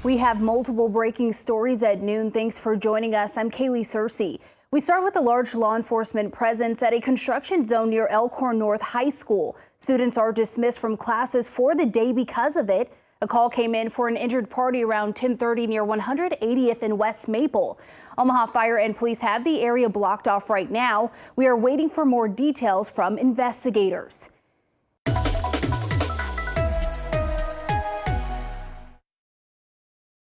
We have multiple breaking stories at noon. Thanks for joining us. I'm Kaylee Searcy. We start with a large law enforcement presence at a construction zone near Elkhorn North High School. Students are dismissed from classes for the day because of it. A call came in for an injured party around 10:30 near 180th and West Maple. Omaha Fire and police have the area blocked off right now. We are waiting for more details from investigators.